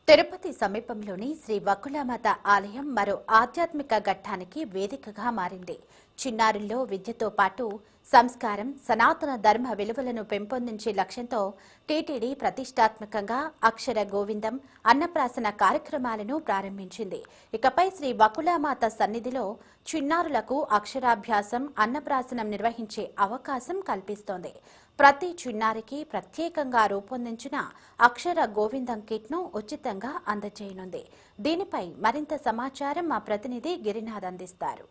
తిరుపతి సమీపంలోని శ్రీ వకులామాత ఆలయం మరో ఆధ్యాత్మిక ఘట్టానికి వేదికగా మారింది. చిన్నారుల్లో విద్యతో పాటు సంస్కారం, సనాతన ధర్మ విలువలను పెంపొందించే లక్ష్యంతో టీటీడీ ప్రతిష్టాత్మకంగా అక్షర గోవిందం అన్నప్రాసన కార్యక్రమాలను ప్రారంభించింది. ఇకపై శ్రీ వకులామాత సన్నిధిలో చిన్నారులకు అక్షరాభ్యాసం, అన్నప్రాసనం నిర్వహించే అవకాశం కల్పిస్తోంది. ప్రతి చిన్నారికి ప్రత్యేకంగా రూపొందించిన అక్షర గోవిందం కిట్ను ఉచితంగా అందజేయనుంది. దీనిపై మరింత సమాచారం మా ప్రతినిధి గిరినాథ్ అందిస్తారు.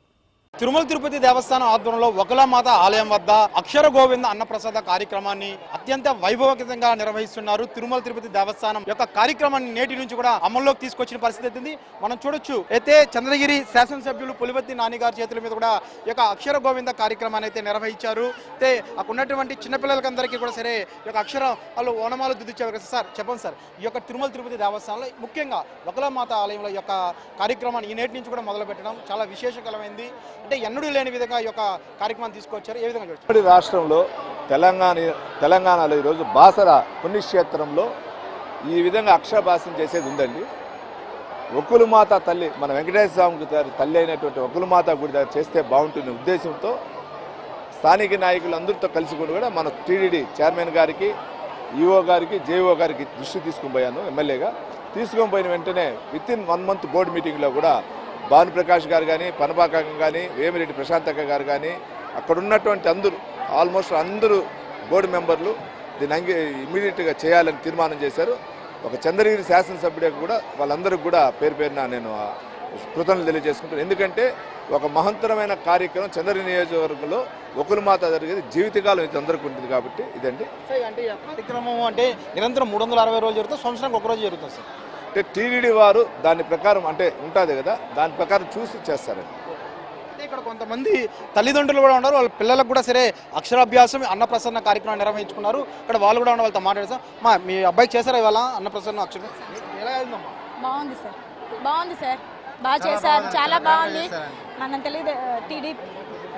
తిరుమల తిరుపతి దేవస్థానం ఆధ్వర్యంలో వకులామాత ఆలయం వద్ద అక్షర గోవింద అన్నప్రసాద కార్యక్రమాన్ని అత్యంత వైభవకంగా నిర్వహిస్తున్నారు. తిరుమల తిరుపతి దేవస్థానం యొక్క కార్యక్రమాన్ని నేటి నుంచి కూడా అమల్లోకి తీసుకొచ్చిన పరిస్థితి ఉంది. మనం చూడొచ్చు. అయితే చంద్రగిరి శాసనసభ్యులు పులివర్తి నాని గారి చేతుల మీద కూడా ఈ యొక్క అక్షర గోవింద కార్యక్రమాన్ని అయితే నిర్వహించారు. అయితే అక్కడ ఉన్నటువంటి చిన్నపిల్లలకందరికీ కూడా సరే ఈ యొక్క అక్షర వాళ్ళు ఓనమాలు దిద్దుచ్చారు. సార్ చెప్పండి సార్, ఈ యొక్క తిరుమల తిరుపతి దేవస్థానంలో ముఖ్యంగా వకులామాత ఆలయంలో ఈ యొక్క కార్యక్రమాన్ని ఈ నేటి నుంచి కూడా మొదలు పెట్టడం చాలా విశేషకరమైంది. అంటే ఎన్నడూ లేని విధంగా ఈ యొక్క కార్యక్రమాన్ని తీసుకొచ్చారు. ఏ విధంగా చూస్తారు? రాష్ట్రంలో తెలంగాణలో ఈరోజు బాసర పుణ్యక్షేత్రంలో ఈ విధంగా అక్షరాభ్యాసం చేసేది ఉందండి. వకులామాత తల్లి, మన వెంకటేశ్వర స్వామి గారి తల్లి అయినటువంటి వకులామాత గుడి దగ్గర చేస్తే బాగుంటుంది ఉద్దేశంతో స్థానిక నాయకులు అందరితో కలిసి కూడా మన టీటీడీ చైర్మన్ గారికి, ఈఓ గారికి, జేఓ గారికి దృష్టి తీసుకుని పోయాను. ఎమ్మెల్యేగా తీసుకొని పోయిన వెంటనే వితిన్ 1 మంత్ బోర్డు మీటింగ్లో కూడా భానుప్రకాష్ గారు కానీ, పనబాకం కానీ, వేమిరెడ్డి ప్రశాంతక్క గారు కానీ, అక్కడ ఉన్నటువంటి ఆల్మోస్ట్ అందరూ బోర్డు మెంబర్లు దీన్ని ఇమీడియట్గా చేయాలని తీర్మానం చేశారు. ఒక చంద్రగిరి శాసనసభ్యుడికి కూడా వాళ్ళందరికీ కూడా పేరున నేను కృతజ్ఞతలు తెలియజేసుకుంటాను. ఎందుకంటే ఒక మహత్తరమైన కార్యక్రమం చంద్రగిరి నియోజకవర్గంలో వకులామాత జరిగేది జీవితకాలం ఇది అందరికీ ఉంటుంది కాబట్టి ఇదండి. అంటే కార్యక్రమం అంటే నిరంతరం 360 రోజులు జరుగుతుంది, సంవత్సరానికి ఒక రోజు జరుగుతుంది సార్. అంటే టీటీడీ వారు దాని ప్రకారం అంటే ఉంటుంది కదా, దాని ప్రకారం చూసి చేస్తారండి. అంటే ఇక్కడ కొంతమంది తల్లిదండ్రులు కూడా ఉన్నారు, వాళ్ళ పిల్లలకు కూడా సరే అక్షరాభ్యాసం, అన్నప్రసన్న కార్యక్రమం నిర్వహించుకున్నారు. ఇక్కడ వాళ్ళు కూడా వాళ్ళతో మాట్లాడేసాం. మీ అబ్బాయికి చేశారా ఇవాళ అన్నప్రసన్న అక్షరం? ఎలా అయిందమ్మా? బాగుంది సార్, బాగుంది సార్, బాగా చేశారు, చాలా బాగుంది. మనం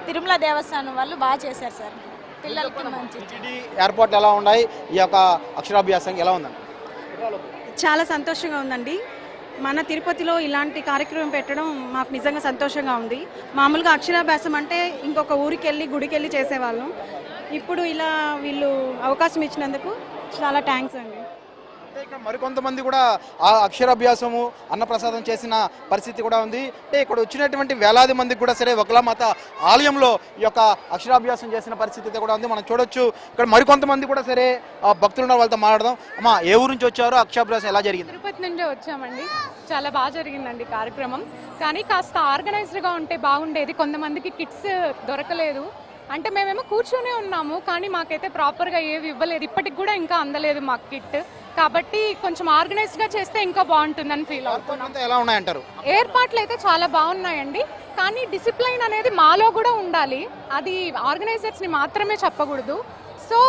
తిరుమల దేవస్థానం వాళ్ళు బాగా చేశారు సార్. పిల్లలకి మంచి టీటీడీ ఏర్పాట్లు ఎలా ఉన్నాయి, ఈ యొక్క అక్షరాభ్యాసం ఎలా ఉందండి? చాలా సంతోషంగా ఉందండి. మన తిరుపతిలో ఇలాంటి కార్యక్రమం పెట్టడం మాకు నిజంగా సంతోషంగా ఉంది. మామూలుగా అక్షరాభ్యాసం అంటే ఇంకొక ఊరికి వెళ్ళి గుడికి వెళ్ళి చేసేవాళ్ళం. ఇప్పుడు ఇలా వీళ్ళు అవకాశం ఇచ్చినందుకు చాలా థ్యాంక్స్ అండి. ఇక్కడ మరికొంతమంది కూడా ఆ అక్షరాభ్యాసము, అన్నప్రసాదం చేసిన పరిస్థితి కూడా ఉంది. అంటే ఇక్కడ వచ్చినటువంటి వేలాది మందికి కూడా సరే వకులామాత ఆలయంలో ఈ యొక్క అక్షరాభ్యాసం చేసిన పరిస్థితి కూడా ఉంది. మనం చూడొచ్చు. ఇక్కడ మరికొంతమంది కూడా సరే భక్తులు ఉన్న వాళ్ళతో మాట్లాడదాం. అమ్మా, ఏ ఊరు నుంచి వచ్చారు? అక్షరాభ్యాసం ఎలా జరిగింది? తిరుపతి నుండి వచ్చామండి. చాలా బాగా జరిగిందండి కార్యక్రమం. కానీ కాస్త ఆర్గనైజ్డ్గా ఉంటే బాగుండేది. కొంతమందికి కిట్స్ దొరకలేదు. అంటే మేమేమో కూర్చొనే ఉన్నాము, కానీ మాకైతే ప్రాపర్గా ఏవి ఇవ్వలేదు. ఇప్పటికి కూడా ఇంకా అందలేదు మాకు కిట్. కాబట్టి కొంచెం ఆర్గనైజ్డ్గా చేస్తే ఇంకా బాగుంటుందని ఫీల్ అవుతున్నాం. ఎలా ఉన్నాయంటారు? ఏర్పాట్లు అయితే చాలా బాగున్నాయండి, కానీ డిసిప్లైన్ అనేది మాలో కూడా ఉండాలి. అది ఆర్గనైజర్స్ని మాత్రమే చెప్పకూడదు. సో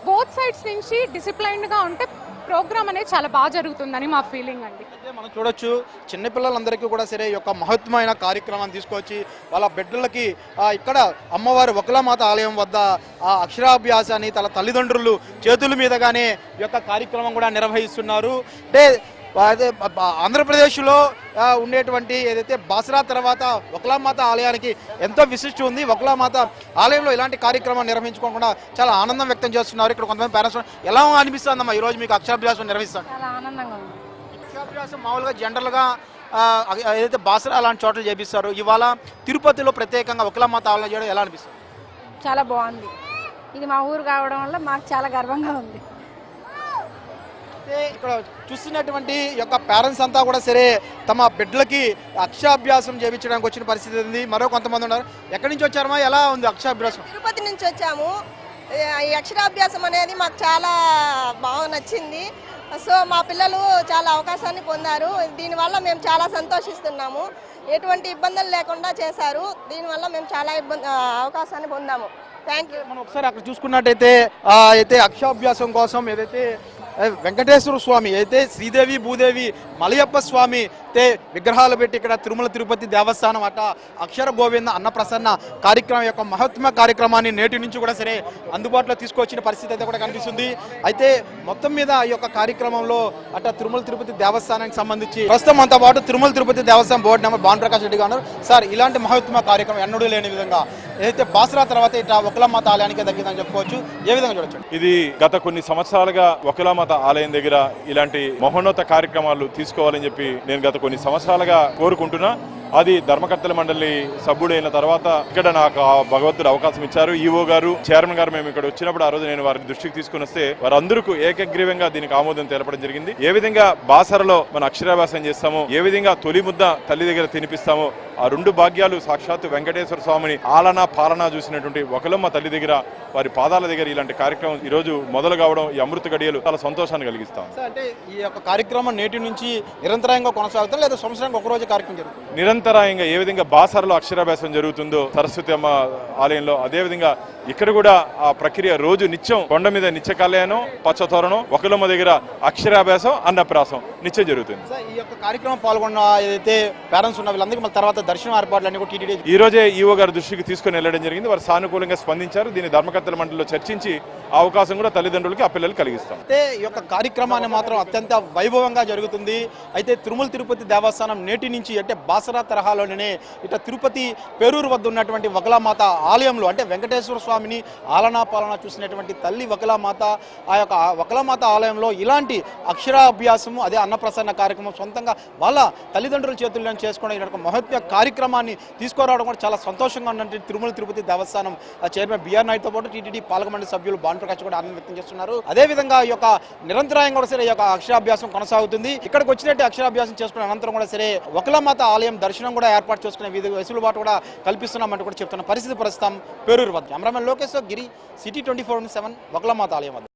బోత్ సైడ్స్ నుంచి డిసిప్లైన్డ్గా ఉంటే ప్రోగ్రామ్ అనేది చాలా బాగా జరుగుతుందని మా ఫీలింగ్ అండి. మనం చూడొచ్చు, చిన్నపిల్లలందరికీ కూడా సరే ఈ యొక్క మహత్తరమైన కార్యక్రమాన్ని తీసుకొచ్చి వాళ్ళ బిడ్డలకి ఇక్కడ అమ్మవారి వకులామాత ఆలయం వద్ద ఆ అక్షరాభ్యాసాన్ని తన తల్లిదండ్రులు చేతుల మీదగానే ఈ యొక్క కార్యక్రమం కూడా నిర్వహిస్తున్నారు. అంటే ఆంధ్రప్రదేశ్లో ఉండేటువంటి ఏదైతే బాసరా తర్వాత వకులామాత ఆలయానికి ఎంతో విశిష్టి ఉంది. వకులామాత ఆలయంలో ఇలాంటి కార్యక్రమం నిర్వహించుకోకుండా చాలా ఆనందం వ్యక్తం చేస్తున్నారు. ఇక్కడ కొంతమంది పేరెంట్స్ ఎలా అనిపిస్తుందమ్మా ఈరోజు మీకు అక్షరాభ్యాసం నిర్వహిస్తాను? చాలా ఆనందంగా ఉంది. అక్షరాభ్యాసం మామూలుగా జనరల్గా ఏదైతే బాసరా అలాంటి చోట్ల చేపిస్తారు, ఇవాళ తిరుపతిలో ప్రత్యేకంగా వకులామాత ఆలయం చేయడం ఎలా అనిపిస్తుంది? చాలా బాగుంది. ఇది మా ఊరు కావడం వల్ల మాకు చాలా గర్వంగా ఉంది. ఇక్కడ చూస్తున్నటువంటి యొక్క పేరెంట్స్ అంతా కూడా సరే తమ బిడ్డలకి అక్షరాభ్యాసం చేయించడానికి వచ్చిన పరిస్థితి ఉంది. మరో కొంతమంది ఉన్నారు. ఎక్కడి నుంచి వచ్చారమ్మా? ఎలా ఉంది అక్షరాభ్యాసం? తిరుపతి నుంచి వచ్చాము. ఈ అక్షరాభ్యాసం అనేది మాకు చాలా బాగా నచ్చింది. సో మా పిల్లలు చాలా అవకాశాన్ని పొందారు. దీనివల్ల మేము చాలా సంతోషిస్తున్నాము. ఎటువంటి ఇబ్బందులు లేకుండా చేశారు. దీనివల్ల మేము చాలా అవకాశాన్ని పొందాము. Thank you. మనం ఒకసారి అక్కడ చూసుకున్నట్టయితే అయితే అక్షరాభ్యాసం కోసం ఏదైతే వెంకటేశ్వర స్వామి, అయితే శ్రీదేవి భూదేవి మలయప్ప స్వామి విగ్రహాలు పెట్టి ఇక్కడ తిరుమల తిరుపతి దేవస్థానం అట అక్షర గోవింద అన్నప్రసన్న కార్యక్రమం యొక్క మహత్మ కార్యక్రమాన్ని నేటి నుంచి కూడా సరే అందుబాటులో తీసుకొచ్చిన పరిస్థితి అయితే కూడా కనిపిస్తుంది. అయితే మొత్తం మీద ఈ యొక్క కార్యక్రమంలో అట తిరుమల తిరుపతి దేవస్థానానికి సంబంధించి ప్రస్తుతం మనతో పాటు తిరుమల తిరుపతి దేవస్థానం బోర్డు మెంబర్ భానుప్రకాష్ రెడ్డి గారు ఉన్నారు. సార్, ఇలాంటి మహత్మ కార్యక్రమం ఎన్నడూ లేని విధంగా ఏదైతే బాసరా తర్వాత ఇట్లా వకులామాత ఆలయానికి దక్కిందని చెప్పుకోవచ్చు, ఏ విధంగా చూడొచ్చు? ఇది గత కొన్ని సంవత్సరాలుగా వకులామాత ఆలయం దగ్గర ఇలాంటి మహోన్నత కార్యక్రమాలు తీసుకోవాలని చెప్పి నేను గత కొన్ని సంవత్సరాలుగా కోరుకుంటున్నా. అది ధర్మకర్తల మండలి సభ్యుడైన తర్వాత ఇక్కడ నాకు భగవంతుడు అవకాశం ఇచ్చారు. ఈఓ గారు, చైర్మన్ గారు మేము ఇక్కడ వచ్చినప్పుడు ఆ రోజు నేను వారి దృష్టికి తీసుకుని వస్తే వారందరికీ ఏకగ్రీవంగా దీనికి ఆమోదం తెలపడం జరిగింది. ఏ విధంగా బాసరలో మన అక్షరాభ్యాసం చేస్తామో, ఏ విధంగా తొలి ముద్ద తల్లి దగ్గర తినిపిస్తామో, ఆ రెండు భాగ్యాలు సాక్షాత్తు వెంకటేశ్వర స్వామిని ఆలనా పాలనా చూసినటువంటి వకులమ్మ తల్లి దగ్గర, వారి పాదాల దగ్గర ఇలాంటి కార్యక్రమం ఈ రోజు మొదలు కావడం ఈ అమృత గడియలు చాలా సంతోషాన్ని కలిగిస్తాం. అంటే ఈ యొక్క కార్యక్రమం నేటి నుంచి నిరంతరంగా కొనసాగుతుంది లేదా సంవత్సరానికి ఒక రోజు కార్యక్రమం జరుగుతుంది? నిరంతరాయంగా ఏ విధంగా బాసరలో అక్షరాభ్యాసం జరుగుతుందో సరస్వతి అమ్మ ఆలయంలో, అదే విధంగా ఇక్కడ కూడా ఆ ప్రక్రియ రోజు నిత్యం కొండ మీద నిత్య కళ్యాణం, పచ్చతోరణం, వకులమ్మ దగ్గర అక్షరాభ్యాసం, అన్నప్రాసం నిత్యం జరుగుతుంది. ఈ యొక్క కార్యక్రమం పాల్గొన్న ఏదైతే పేరెంట్స్ ఉన్న వీళ్ళందరికీ మళ్ళీ తర్వాత దర్శనం ఏర్పాట్లన్నీ కూడా టీటీడీ ఈ రోజే ఈఓ గారి దృష్టికి తీసుకుని వెళ్ళడం జరిగింది. వారు సానుకూలంగా స్పందించారు. దీన్ని ధర్మకర్తల మండలిలో చర్చించి ఆ అవకాశం కూడా తల్లిదండ్రులకి ఆ పిల్లలు కలిగిస్తాం. అయితే ఈ యొక్క కార్యక్రమాన్ని మాత్రం అత్యంత వైభవంగా జరుగుతుంది. అయితే తిరుమల తిరుపతి దేవస్థానం నేటి నుంచి అంటే బాసరా తరహాలోనే ఇట తిరుపతి పేరూరు వద్ద ఉన్నటువంటి వకులామాత ఆలయంలో అంటే వెంకటేశ్వర స్వామిని ఆలనా పాలన చూసినటువంటి తల్లి వకులామాత, ఆ యొక్క వకులామాత ఆలయంలో ఇలాంటి అక్షరాభ్యాసము అదే అన్నప్రసన్న కార్యక్రమం సొంతంగా వాళ్ళ తల్లిదండ్రుల చేతుల్లో చేసుకోవడం ఇలాంటి మహత్వ కార్యక్రమాన్ని తీసుకురావడం కూడా చాలా సంతోషంగా ఉన్నట్టు తిరుమల తిరుపతి దేవస్థానం చైర్మన్ బిఆర్ నాయుడుతో పాటు టీటీడీ పాలక మండలి సభ్యులు భానుప్రకాష్ కూడా ఆనందం వ్యక్తం చేస్తున్నారు. అదేవిధంగా ఈ యొక్క నిరంతరాయంగా కూడా సరే ఈ యొక్క అక్షరాభ్యాసం కొనసాగుతుంది. ఇక్కడికి వచ్చినట్టు అక్షరాభ్యాసం చేసుకున్న అనంతరం కూడా సరే వకులామాత ఆలయం దర్శనం కూడా ఏర్పాటు చేసుకునే వెసులుబాటు కూడా కల్పిస్తున్నామంటూ కూడా చెప్తున్న పరిస్థితి ప్రస్తుతం పేరూరు వద్ద. కెమెరామెన్ లోకేష్ గిరి, సిటీ 24/7 వకులామాత ఆలయం వద్ద.